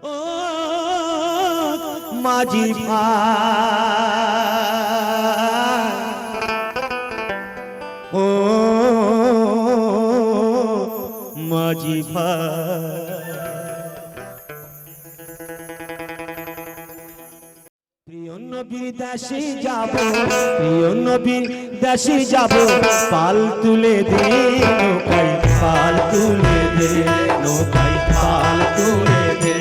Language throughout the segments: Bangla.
ও মাঝি ভাই, ও মাঝি ভাই, প্রিয় নবীর দেশে যাব, প্রিয় নবীর দেশে যাব, পাল তুলে দে নৌকায়, পাল তুলে দে নৌকায়, পাল তুলে দে।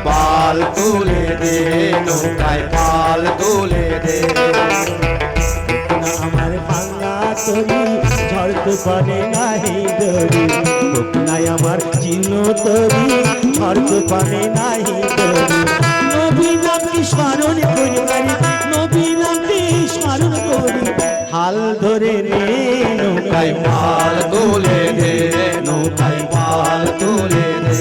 পাল তুলে দে নৌকায়, পাল তুলে দে। আমার ভাঙা তরি ঝড় তুফানে নাহি দরি, নাই আমার জীর্ণ তরি ঝড় তুফানে নাহি দরি। নবী নামটি স্মরণ করি পারি, নবী নামটি স্মরণ করি, হাল ধরে নে নৌকায়, পাল তুলে দে নৌকায়, পাল তুলে দে।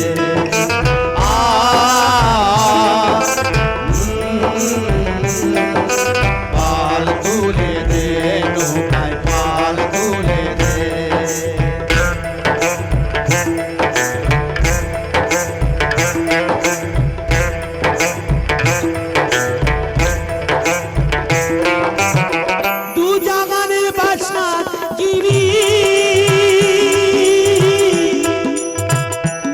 পাল তুলে দে নৌকায়, পাল তুলে দে। দু জাগানের বাসা গিরি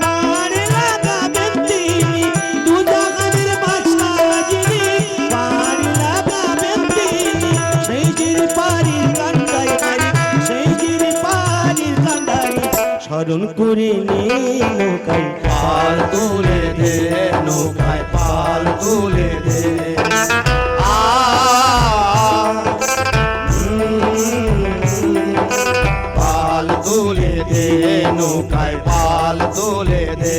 পাড়ে লাগাবেন তিনি, দু জাগানের বাসা গিরি পাড়ে লাগাবেন তিনি। সেই জির পাড়ির কান্দাই পারি, সেই জির পাড়ির কান্দাই স্মরণ করে নে নৌকায়, পাল তুলে দে নৌকায়, পাল তুলে দে। পাল তুলে দে নৌকায়, পাল তুলে দে।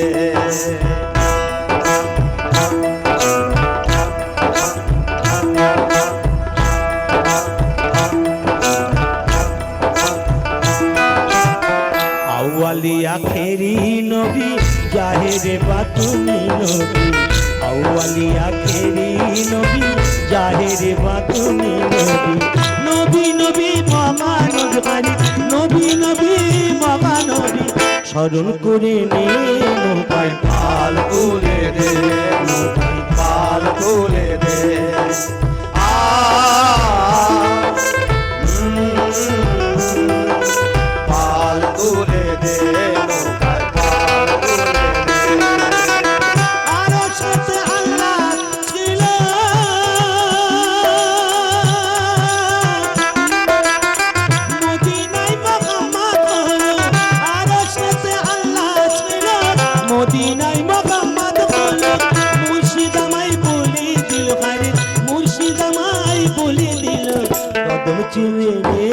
আউয়ালিয়া খেরি নবী জাহেরে বাতুনি নবী, আউয়ালিয়া খেরি নবী জাহেরে বাতুনি নবী। নবী নবী মামা নবী, নবী নবী মামা নবী স্মরণ করে নে নৌকায়, পাল তুলে দে নৌকায়, পাল তুলে দে। পাল তুলে দে নৌকায়, পাল তুলে দে। আরো সাথে আল্লাহ ছিল, মদিনায় মোহাম্মদ হলো, আরো সাথে আল্লাহ ছিল, মদিনায় মোহাম্মদ হলো। মুর্শিদ আমায় বলে দিল, আরে মুর্শিদ আমায় বলে দিল, কদম চুমে নে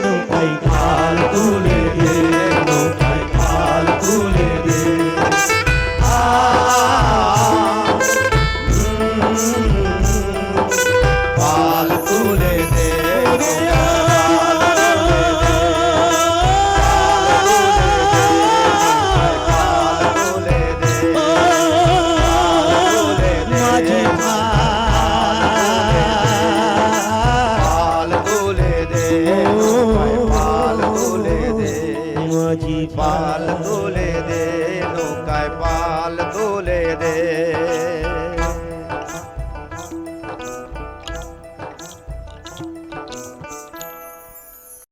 নৌকায়, পাল তুলে দে নৌকায়, পাল তুলে দে। পাল তুলে দে মাঝি পাল তুলে দে নৌকায়, পাল তুলে দে। মাঝি পাল তুলে